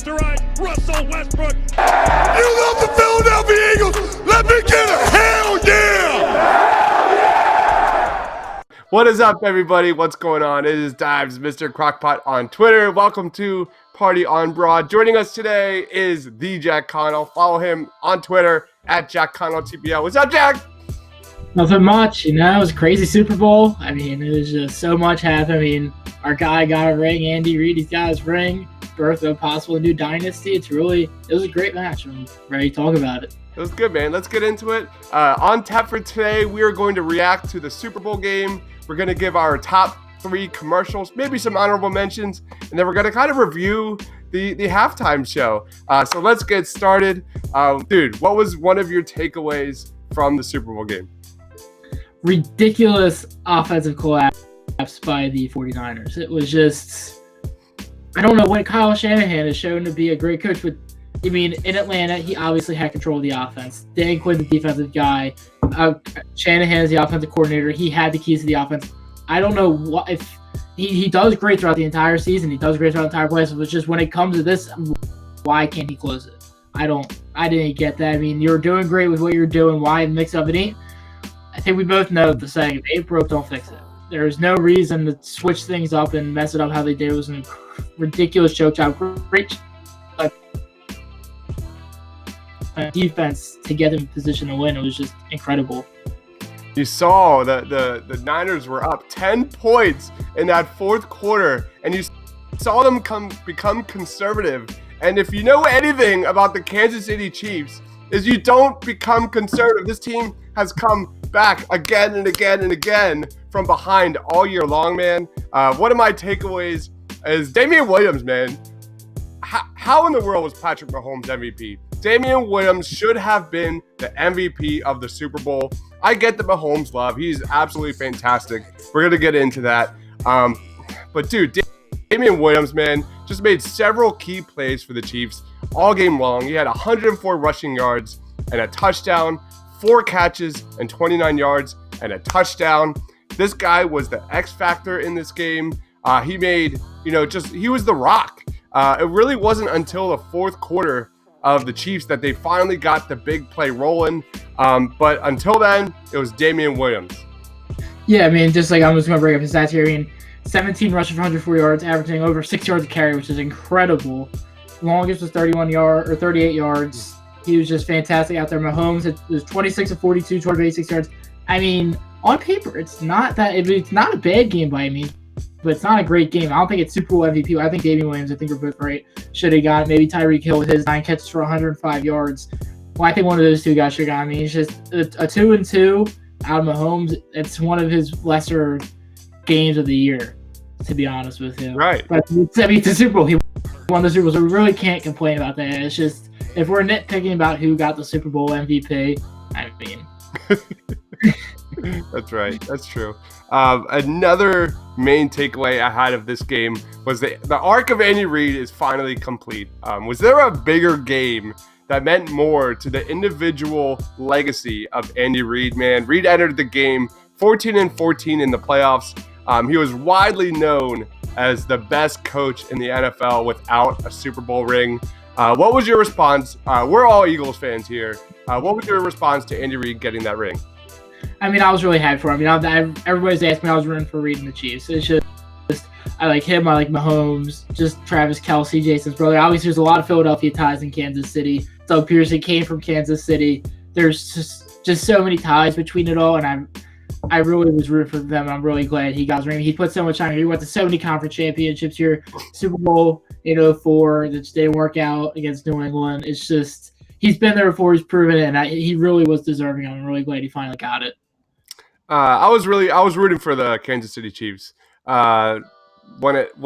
left to right. Russell Westbrook. You love the Philadelphia Eagles. Let me get a hell yeah! What is up, everybody? What's going on? It is Deibs, Mr. Crockpot on Twitter. Welcome to Party on Broad. Joining us today is the Jack Connell. Follow him on Twitter at Jack Connell TPL. What's up, Jack? Nothing much, it was a crazy Super Bowl. It was just so much happened. Our guy got a ring, Andy Reid, he's got his ring. Birth of a possible new dynasty. It was a great match. I'm ready to talk about it. It was good, man. Let's get into it. On tap for today, we are going to react to the Super Bowl game. We're going to give our top 3 commercials, maybe some honorable mentions, and then we're going to kind of review the halftime show. So let's get started. Dude, what was one of your takeaways from the Super Bowl game? Ridiculous offensive collapse by the 49ers. It was just, I don't know what Kyle Shanahan has shown to be a great coach, but in Atlanta, he obviously had control of the offense. Dan Quinn, the defensive guy. Shanahan is the offensive coordinator. He had the keys to the offense. I don't know what if he does great throughout the entire season. He does great throughout the entire playoffs. It's just when it comes to this, why can't he close it? I didn't get that. You're doing great with what you're doing. Why mix up? It ain't. I think we both know the saying, if it ain't broke, don't fix it. There's no reason to switch things up and mess it up how they did. It was a ridiculous choke job. Great defense to get them in position to win. It was just incredible. You saw the Niners were up 10 points in that fourth quarter, and you saw them become conservative. And if you know anything about the Kansas City Chiefs, is you don't become conservative. This team has come back again and again and again from behind all year long, man. One of my takeaways is Damian Williams, man. How in the world was Patrick Mahomes MVP? Damian Williams should have been the MVP of the Super Bowl. I get the Mahomes love. He's absolutely fantastic. We're going to get into that. But, dude, Damian Williams, man, just made several key plays for the Chiefs all game long. He had 104 rushing yards and a touchdown, 4 catches and 29 yards and a touchdown. This guy was the X factor in this game. He made, he was the rock. It really wasn't until the fourth quarter of the Chiefs that they finally got the big play rolling. But until then, it was Damian Williams. Yeah, just like I'm just going to bring up his stats here. 17 rushes for 104 yards, averaging over 6 yards a carry, which is incredible. Longest was 38 yards. He was just fantastic out there. Mahomes was 26 of 42, 286 yards. On paper, it's not a bad game by me, but it's not a great game. I don't think it's Super Bowl MVP. I think Damian Williams, we're both right, should have got it. Maybe Tyreek Hill with his 9 catches for 105 yards. Well, I think one of those two guys should have got it. It's just a 2-2 out of Mahomes. It's one of his lesser games of the year, to be honest with you. Right. But it's a Super Bowl. He won the Super Bowl, so we really can't complain about that. It's just, if we're nitpicking about who got the Super Bowl MVP, That's right. That's true. Another main takeaway I had of this game was the arc of Andy Reid is finally complete. Was there a bigger game that meant more to the individual legacy of Andy Reid, man? Reid entered the game 14-14 in the playoffs. He was widely known as the best coach in the NFL without a Super Bowl ring. What was your response? We're all Eagles fans here. What was your response to Andy Reid getting that ring? I was really happy for him. Everybody's asking me, I was rooting for Reid and the Chiefs. It's just, I like him, I like Mahomes, just Travis Kelce, Jason's brother. Obviously, there's a lot of Philadelphia ties in Kansas City. Doug Pearson came from Kansas City. There's just so many ties between it all, and I really was rooting for them. I'm really glad he got his ring. He put so much time. He went to so many conference championships here. Super Bowl in 2004, that didn't work out against New England. It's just, he's been there before. He's proven it, and he really was deserving. I'm really glad he finally got it. I was rooting for the Kansas City Chiefs when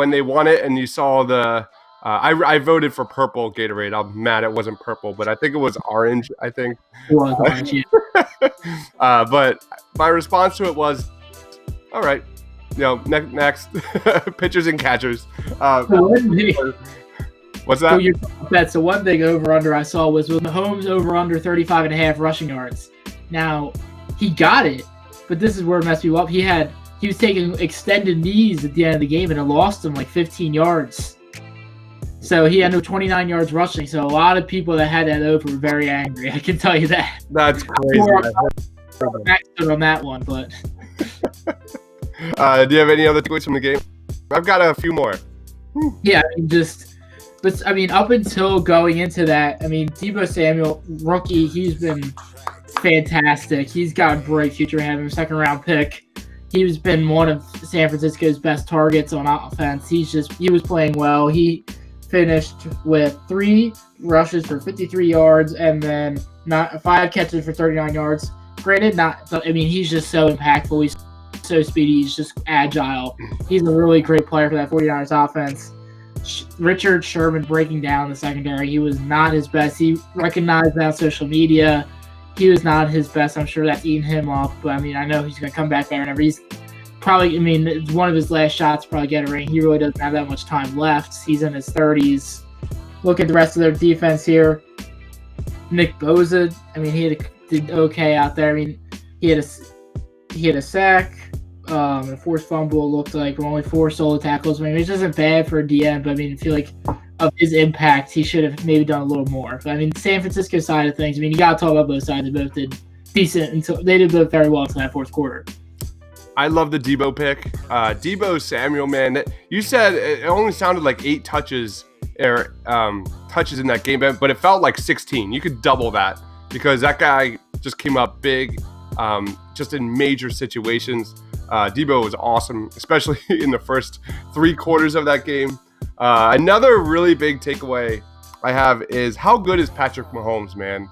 they won it, and you saw the. I voted for purple Gatorade. I'm mad it wasn't purple, but I think it was orange. I think. It was orange, yeah. But my response to it was, all right, next pitchers and catchers. What's that? So one thing over under I saw was with Mahomes over under 35.5 rushing yards. Now he got it, but this is where it messed me up. He was taking extended knees at the end of the game, and it lost him like 15 yards. So he ended with 29 yards rushing. So a lot of people that had that over were very angry. I can tell you that. That's crazy. On that one, but. Do you have any other takeaways from the game? I've got a few more. Yeah, I mean, up until going into that, I mean, Deebo Samuel, rookie, he's been fantastic. He's got a bright future ahead of him, second-round pick. He's been one of San Francisco's best targets on offense. He was playing well. He finished with 3 rushes for 53 yards and then 5 catches for 39 yards. Granted, he's just so impactful. He's so speedy. He's just agile. He's a really great player for that 49ers offense. Richard Sherman breaking down the secondary. He was not his best. He recognized that on social media. He was not his best. I'm sure that's eating him up. But, I mean, I know he's going to come back there whenever he's probably, it's one of his last shots to probably get a ring. He really doesn't have that much time left. He's in his 30s. Look at the rest of their defense here. Nick Bosa, he did okay out there. He had a sack. A forced fumble looked like only 4 solo tackles. Which isn't bad for a DM, but I feel like of his impact, he should have maybe done a little more. But San Francisco side of things, you got to talk about both sides. They both did decent until they did both very well until that fourth quarter. I love the Deebo pick. Deebo Samuel, man, you said it only sounded like 8 touches or touches in that game, but it felt like 16. You could double that because that guy just came up big, just in major situations. Deebo was awesome, especially in the first 3 quarters of that game. Another really big takeaway I have is how good is Patrick Mahomes, man?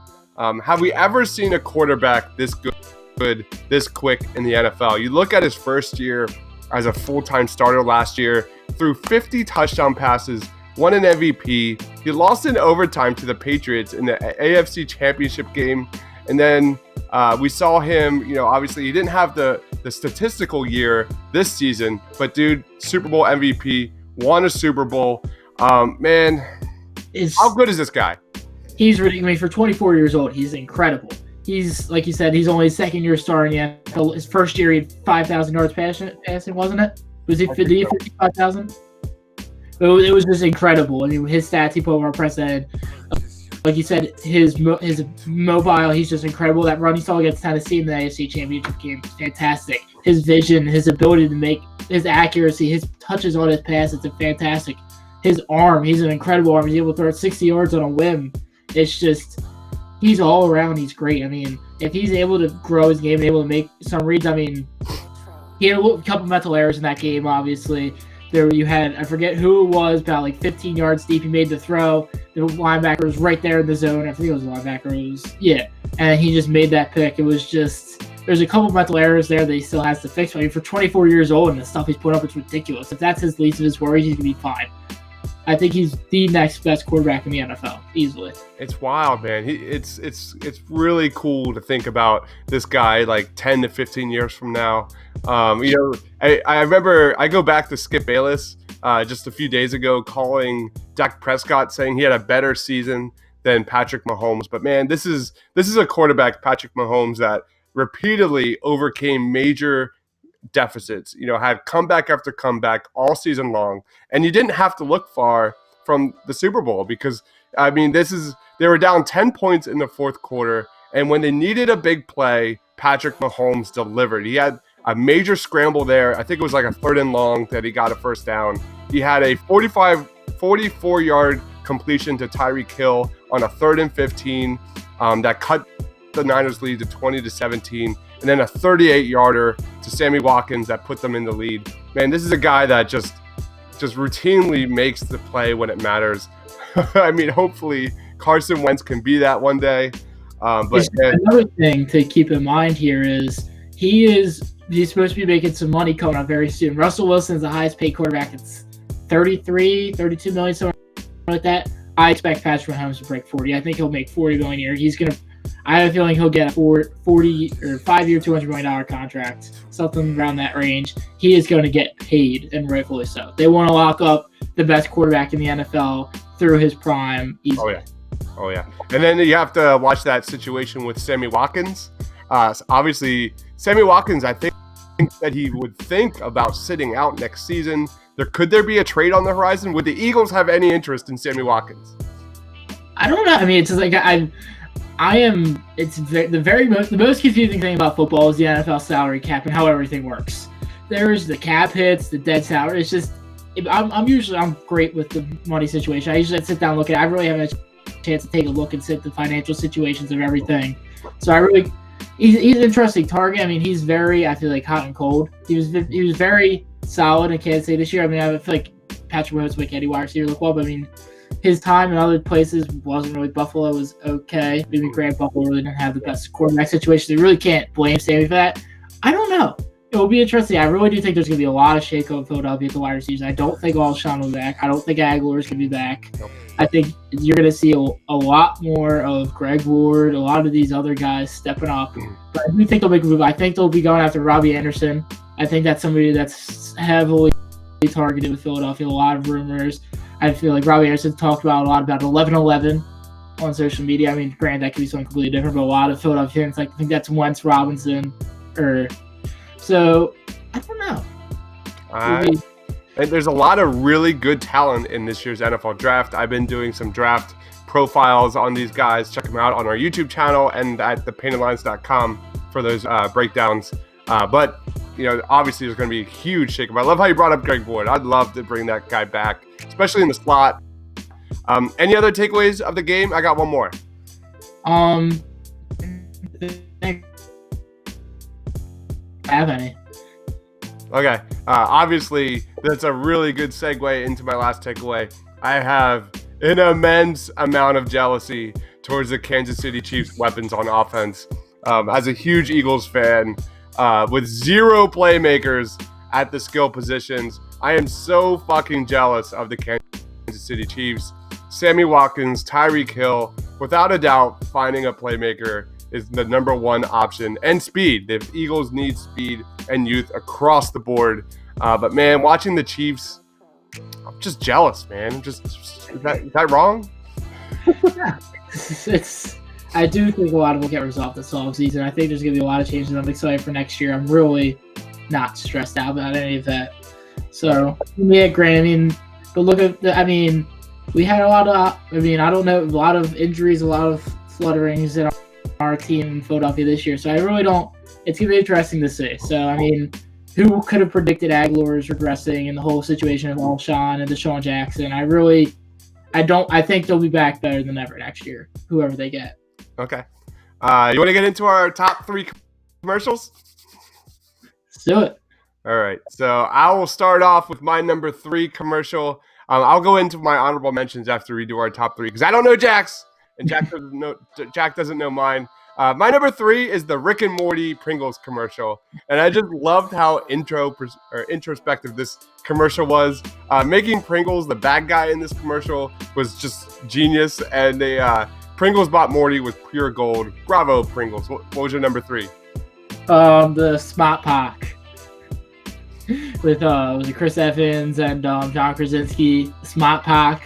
Have we ever seen a quarterback this good, this quick in the NFL? You look at his first year as a full-time starter last year, threw 50 touchdown passes, won an MVP. He lost in overtime to the Patriots in the AFC Championship game. And then we saw him, obviously he didn't have the statistical year this season, but dude, Super Bowl MVP, won a Super Bowl. Man, how good is this guy? He's ridiculous. For 24 years old, he's incredible. He's, like you said, he's only his second year starting in the NFL. His first year, he had 5,000 yards passing, wasn't it? Was he 55,000? It was just incredible. His stats he put over unprecedented. Like you said, his mobile, he's just incredible. That run he saw against Tennessee in the AFC Championship game was fantastic. His vision, his ability to make, his accuracy, his touches on his pass, it's fantastic. His arm, he's an incredible arm. He's able to throw it 60 yards on a whim. It's just, he's all around. He's great. If he's able to grow his game and able to make some reads, he had a couple mental errors in that game, obviously. There you had, I forget who it was, about like 15 yards deep. He made the throw. The linebacker was right there in the zone. I think it was a linebacker. And he just made that pick. It was just, there's a couple mental errors there that he still has to fix. For 24 years old and the stuff he's put up, it's ridiculous. If that's his least of his worries, he's going to be fine. I think he's the next best quarterback in the NFL, easily. It's wild, man. It's really cool to think about this guy like 10 to 15 years from now. I remember I go back to Skip Bayless just a few days ago calling Dak Prescott, saying he had a better season than Patrick Mahomes. But man, this is a quarterback, Patrick Mahomes, that repeatedly overcame major deficits, had comeback after comeback all season long. And you didn't have to look far from the Super Bowl because, they were down 10 points in the fourth quarter. And when they needed a big play, Patrick Mahomes delivered. He had a major scramble there. I think it was like a 3rd and long that he got a first down. He had a 44-yard completion to Tyreek Hill on a 3rd and 15 that cut the Niners lead to 20-17. And then a 38-yarder to Sammy Watkins that put them in the lead. Man, this is a guy that just routinely makes the play when it matters. Hopefully Carson Wentz can be that one day. Another thing to keep in mind here is he's supposed to be making some money coming up very soon. Russell Wilson's the highest paid quarterback. It's 32 million, something like that. I expect Patrick Mahomes to break 40. I think he'll make 40 million a year. I have a feeling he'll get a 40 or 5-year, $200 million contract, something around that range. He is going to get paid, and rightfully so. They want to lock up the best quarterback in the NFL through his prime easily. Oh yeah. And then you have to watch that situation with Sammy Watkins. Obviously, Sammy Watkins, I think that he would think about sitting out next season. Could there be a trade on the horizon? Would the Eagles have any interest in Sammy Watkins? I don't know. I mean, it's just like the most confusing thing about football is the NFL salary cap and how everything works. There's the cap hits, the dead salary. It's just I'm great with the money situation. I usually sit down and look at it. I really haven't had a chance to take a look and sit the financial situations of everything. So he's an interesting target. I mean, he's very, I feel like, hot and cold. He was very solid in Kansas City this year. I mean, I feel like Patrick Mahomes make any wide receiver look well, but I mean, his time in other places wasn't really. Buffalo was okay. Maybe Grant Buffalo really didn't have the best quarterback situation. They really can't blame Sammy for that. I don't know. It will be interesting. I really do think there's going to be a lot of shake-up in Philadelphia at the wide receivers. I don't think Alshon will be back. I don't think Aguilar is going to be back. Nope. I think you're going to see a lot more of Greg Ward, a lot of these other guys stepping up. But I do think they'll make a move. I think they'll be going after Robbie Anderson. I think that's somebody that's heavily targeted with Philadelphia. A lot of rumors. I feel like Robbie Anderson talked about a lot about 11-11 on social media. I mean, granted, that could be something completely different, but a lot of Philadelphians, I think that's Wentz, Robinson, so I don't know. And there's a lot of really good talent in this year's NFL draft. I've been doing some draft profiles on these guys. Check them out on our YouTube channel and at thepaintedlines.com for those breakdowns. But obviously there's going to be a huge shakeup. I love how you brought up Greg Ward. I'd love to bring that guy back, especially in the slot. Any other takeaways of the game? I got one more. Have any? Okay. Obviously, that's a really good segue into my last takeaway. I have an immense amount of jealousy towards the Kansas City Chiefs' weapons on offense. As a huge Eagles fan, with zero playmakers at the skill positions, I am so fucking jealous of the Kansas City Chiefs. Sammy Watkins, Tyreek Hill, without a doubt, finding a playmaker is the number one option, and speed. The Eagles need speed and youth across the board. But man, watching the Chiefs, I'm just jealous, man. Is that wrong? Yeah. I do think a lot of will get resolved this offseason. I think there's going to be a lot of changes. I'm excited for next year. I'm really not stressed out about any of that. So, yeah, Grant, we had a lot of, a lot of injuries, a lot of flutterings in our team in Philadelphia this year. So I really don't, it's going to be interesting to see. So, who could have predicted Aguilar's regressing and the whole situation of Alshon and Deshaun Jackson? I think they'll be back better than ever next year, whoever they get. Okay. You want to get into our top 3 commercials? Let's do it. All right. So I will start off with my number 3 commercial. I'll go into my honorable mentions after we do our top 3 because I don't know Jack's, and Jack doesn't know mine. My number 3 is the Rick and Morty Pringles commercial, and I just loved how introspective this commercial was. Making Pringles the bad guy in this commercial was just genius, and Pringles bought Morty with pure gold. Bravo, Pringles. What was your number 3? The Smart Pack with was it Chris Evans and John Krasinski. Smart Pack.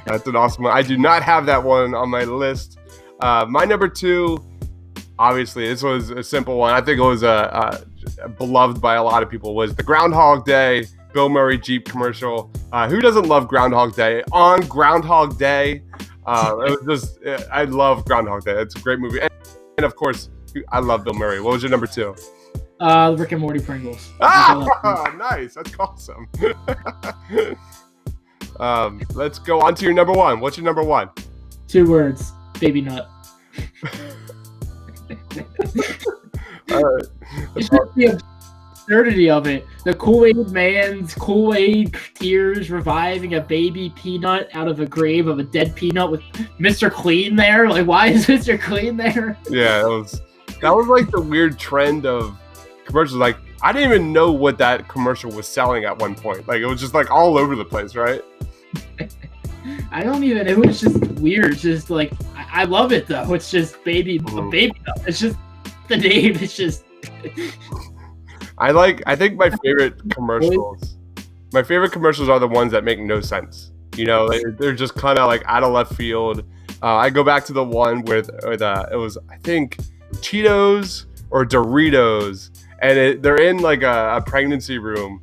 That's an awesome one. I do not have that one on my list. My number 2, obviously, this was a simple one. I think it was beloved by a lot of people, was the Groundhog Day Bill Murray Jeep commercial. Who doesn't love Groundhog Day? On Groundhog Day, I love Groundhog Day. It's a great movie. And of course, I love Bill Murray. What was your number 2? Rick and Morty Pringles. Nice. That's awesome. Let's go on to your number 1. What's your number 1? 2 words. Baby nut. All right. It's just the absurdity of it. The Kool-Aid man's Kool-Aid tears reviving a baby peanut out of a grave of a dead peanut with Mr. Clean there. Like, why is Mr. Clean there? Yeah, that was like the weird trend of commercials. Like, I didn't even know what that commercial was selling at one point. Like, it was just like all over the place, right? It was just weird. It's just like, I love it though. It's just a baby nut. It's just the name. It's just. I think my favorite commercials are the ones that make no sense. They're just kind of like out of left field. I go back to the one with it was, I think, Cheetos or Doritos, and they're in like a pregnancy room,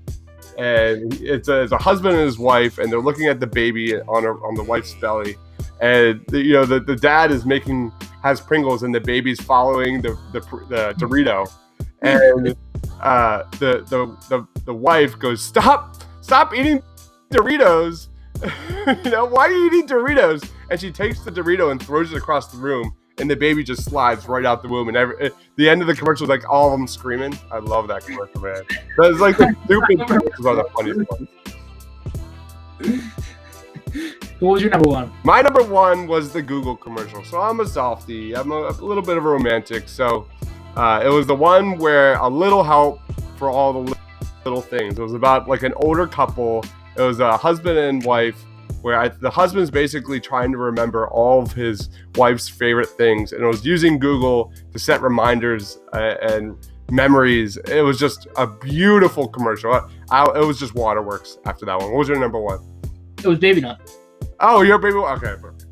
and it's a husband and his wife, and they're looking at the baby on the wife's belly, and the dad has Pringles, and the baby's following the Dorito, and the wife goes, stop eating Doritos. Why are you eating Doritos? And she takes the Dorito and throws it across the room, and the baby just slides right out the womb. And the end of the commercial is like all of them screaming. I love that commercial, man. That's like the stupid commercials are the funniest ones. What was your number one? My number one was the Google commercial. So I'm a softie. I'm a little bit of a romantic. So it was the one where a little help for all the little things. It was about like an older couple. It was a husband and wife where the husband's basically trying to remember all of his wife's favorite things. And it was using Google to set reminders and memories. It was just a beautiful commercial. It was just waterworks after that one. What was your number one? It was Baby Nut. Oh, your baby. Okay, perfect.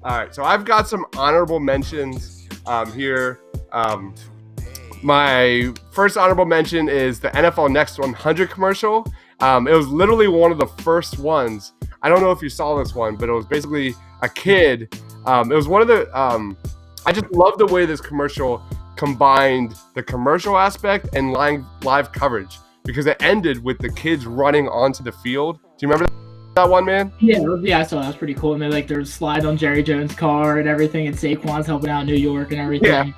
All right, so I've got some honorable mentions here. My first honorable mention is the NFL Next 100 commercial. It was literally one of the first ones. I don't know if you saw this one, but it was basically a kid. It was one of the. I just love the way this commercial combined the commercial aspect and live coverage, because it ended with the kids running onto the field. Do you remember that one, man? Yeah, I saw that. Was pretty cool. And they're slide on Jerry Jones' car and everything, and Saquon's helping out in New York and everything.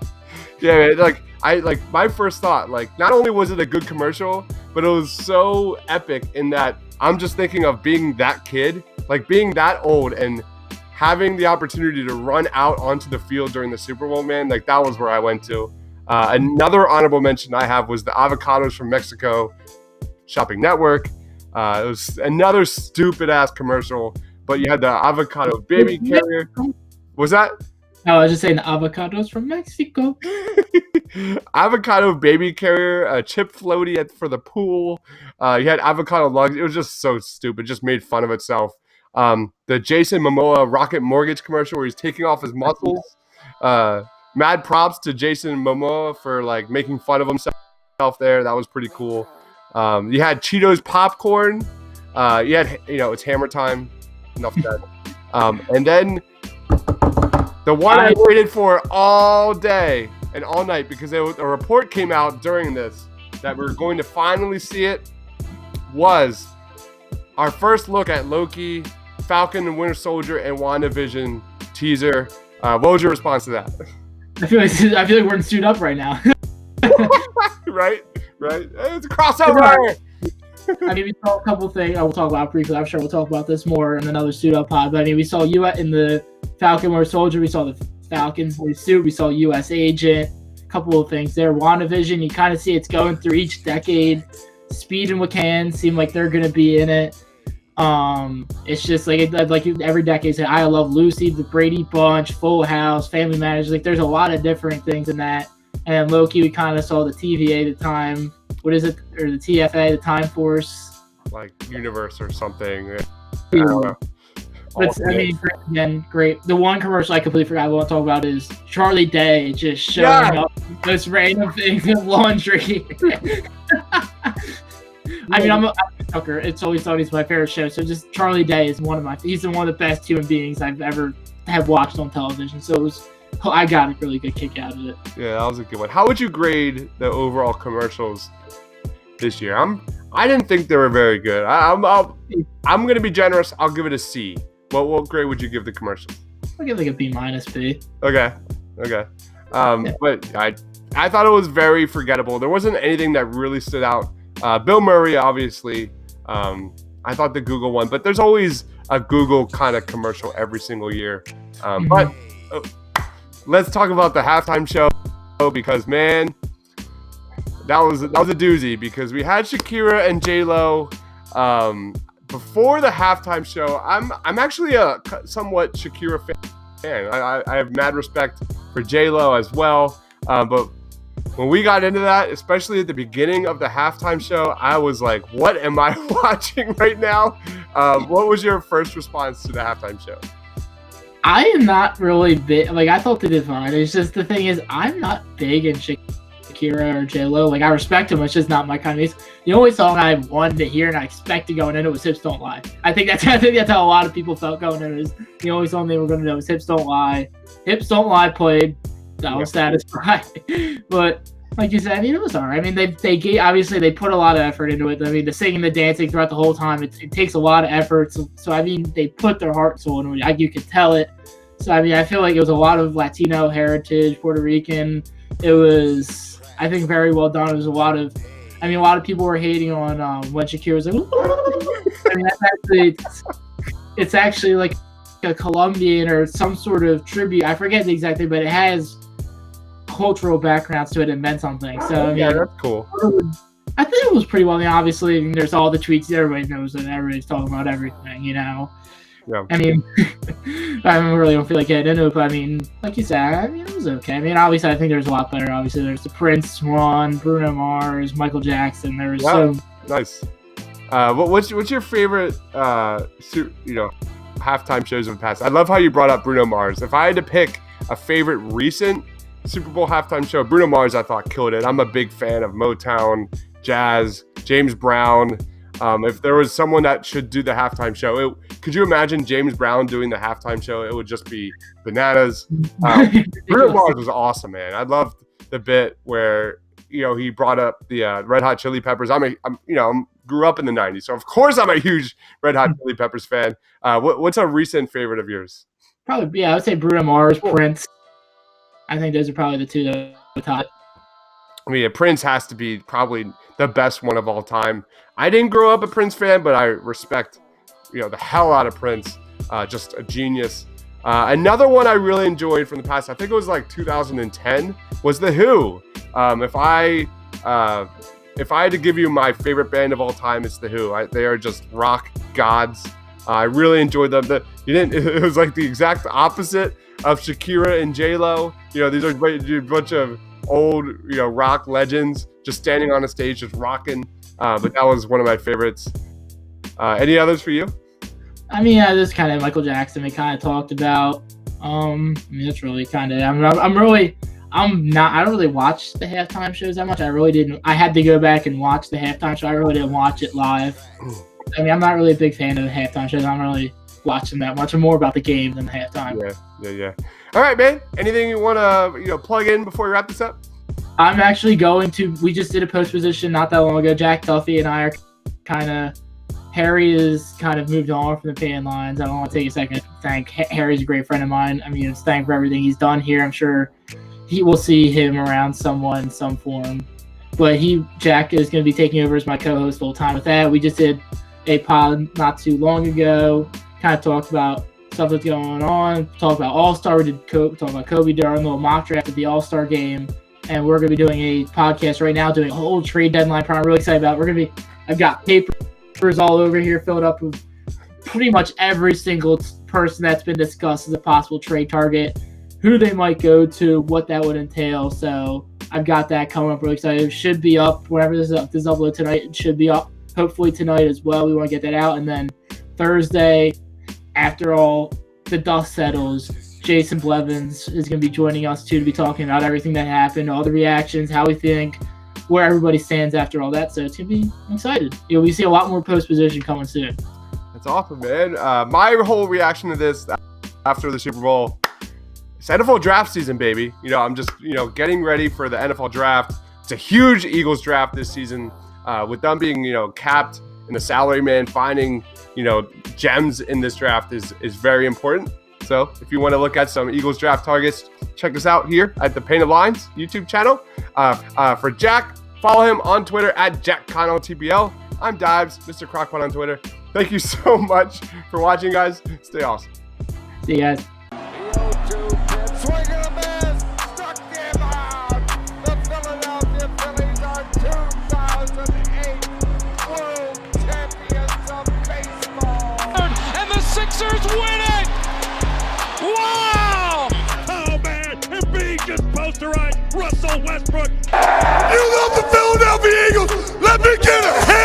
Yeah, man, my first thought, not only was it a good commercial, but it was so epic in that I'm just thinking of being that kid, being that old and having the opportunity to run out onto the field during the Super Bowl, man. That was where I went to. Another honorable mention I have was the avocados from Mexico Shopping Network. It was another stupid ass commercial, but you had the avocado baby carrier. Was that? No, I was just saying the avocados from Mexico. Avocado baby carrier, a chip floaty for the pool. You had avocado lugs. It was just so stupid. Just made fun of itself. The Jason Momoa Rocket Mortgage commercial where he's taking off his muscles. Mad props to Jason Momoa for making fun of himself there. That was pretty cool. You had Cheetos popcorn. You had it's hammer time. Enough said. And then the one I waited for all day and all night, because a report came out during this that we're going to finally see it, was our first look at Loki, Falcon and Winter Soldier, and WandaVision teaser. What was your response to that? I feel like we're in suit up right now. Right. It's a crossover. We saw a couple things. I will talk about briefly. I'm sure we'll talk about this more in another suit up pod. But we saw you in the Falcon Winter Soldier. We saw the Falcon's suit. We saw U.S. Agent. A couple of things there. WandaVision. You kind of see it's going through each decade. Speed and Wiccan seem like they're going to be in it. It's just every decade. Say, I Love Lucy, The Brady Bunch, Full House, Family Matters. There's a lot of different things in that. And Loki, we kind of saw the TVA, the time. What is it? Or the TFA, the Time Force. Universe or something. I don't know. But again, great. The one commercial I completely forgot what to talk about is Charlie Day just showing up this random thing of laundry. I'm a sucker. It's Always Sunny's my favorite show. So just Charlie Day is he's one of the best human beings I've ever have watched on television. So I got a really good kick out of it. Yeah, that was a good one. How would you grade the overall commercials this year? I didn't think they were very good. I'm going to be generous. I'll give it a C. What grade would you give the commercials? I'll give a B-, B. Okay. But I thought it was very forgettable. There wasn't anything that really stood out. Bill Murray, obviously. I thought the Google one, but there's always a Google kind of commercial every single year. But let's talk about the halftime show, because man, that was a doozy, because we had Shakira and J-Lo before the halftime show. I'm actually a somewhat Shakira fan. I have mad respect for J-Lo as well. But when we got into that, especially at the beginning of the halftime show, I was like, what am I watching right now? What was your first response to the halftime show? I am not really big. I thought they did fine. It's just the thing is, I'm not big in Shakira Shakira or J-Lo. Like, I respect them. It's just not my kind of music. The only song I wanted to hear and I expected going into was Hips Don't Lie. I think that's how a lot of people felt going into it. The only song they were going to know was Hips Don't Lie. Hips Don't Lie played. I was satisfied. But like you said, I mean, it was all right. I mean, they obviously they put a lot of effort into it. I mean, the singing, the dancing throughout the whole time, it takes a lot of effort. So I mean, they put their heart and soul into it. You could tell it. So I mean, I feel like it was a lot of Latino heritage, Puerto Rican. It was, I think, very well done. It was a lot of people were hating on when Shakira was like, I mean, it's actually like a Colombian or some sort of tribute. I forget the exact thing, but it has cultural backgrounds to it and meant something. So I mean, yeah, that's cool. I think it was pretty well. I mean, obviously, there's all the tweets. Everybody knows that everybody's talking about everything, you know. Yeah. I mean, I really don't feel like getting into it, but I mean, like you said, I mean, it was okay. I mean, obviously, I think there's a lot better. Obviously, there's the Prince one, Bruno Mars, Michael Jackson. There was nice. What's your favorite, halftime shows of the past? I love how you brought up Bruno Mars. If I had to pick a favorite recent Super Bowl halftime show, Bruno Mars, I thought killed it. I'm a big fan of Motown, jazz, James Brown. If there was someone that should do the halftime show, could you imagine James Brown doing the halftime show? It would just be bananas. Bruno Mars was awesome, man. I loved the bit where he brought up the Red Hot Chili Peppers. I'm grew up in the '90s, so of course I'm a huge Red Hot Chili Peppers fan. What's a recent favorite of yours? Probably, yeah, I would say Bruno Mars, Prince. I think those are probably the two that are top. I mean, Prince has to be probably the best one of all time. I didn't grow up a Prince fan, but I respect, the hell out of Prince. Just a genius. Another one I really enjoyed from the past, I think it was like 2010, was The Who. If I had to give you my favorite band of all time, it's The Who. They are just rock gods. I really enjoyed them. It was like the exact opposite of Shakira and J-Lo. These are a bunch of old, rock legends just standing on a stage, just rocking. But that was one of my favorites. Any others for you? I mean, yeah, this kind of Michael Jackson we kind of talked about. I mean, that's really kind of. I don't really watch the halftime shows that much. I really didn't. I had to go back and watch the halftime show. I really didn't watch it live. I mean, I'm not really a big fan of the halftime shows. I'm not really watching that much. I'm more about the game than the halftime. Yeah. All right, man. Anything you want to plug in before we wrap this up? I'm actually going to. We just did a post position not that long ago. Jack Duffy and I are kind of. Harry is kind of moved on from the pan lines. I don't want to take a second to thank Harry's a great friend of mine. I mean, it's thank for everything he's done here. I'm sure he will see him around someone in some form. But Jack is going to be taking over as my co-host full time with that. We just did a pod not too long ago. Kind of talked about stuff that's going on. Talked about All-Star. We did talk about Kobe during a little mock draft at the All-Star game. And we're going to be doing a podcast right now, doing a whole trade deadline. I'm really excited about it. I've got papers all over here filled up with pretty much every single person that's been discussed as a possible trade target, who they might go to, what that would entail. So I've got that coming up. Really excited. It should be up whenever this is uploaded tonight. It should be up hopefully tonight as well. We want to get that out. And then Thursday, after all the dust settles, Jason Blevins is going to be joining us too to be talking about everything that happened, all the reactions, how we think, where everybody stands after all that. So it's going to be excited. We see a lot more post position coming soon. That's awesome, man. My whole reaction to this after the Super Bowl, it's NFL draft season, baby. I'm just, getting ready for the NFL draft. It's a huge Eagles draft this season, with them being, capped in the salary man. Finding, gems in this draft is very important. So if you want to look at some Eagles draft targets, check us out here at the Painted Lines YouTube channel. For Jack, follow him on Twitter at JackConnellTBL. I'm Deibs, Mr. Crockpot on Twitter. Thank you so much for watching, guys. Stay awesome. See you guys. Sixers win it! Wow! Oh, man, Embiid just posterized Russell Westbrook. You love the Philadelphia Eagles. Let me get a hand.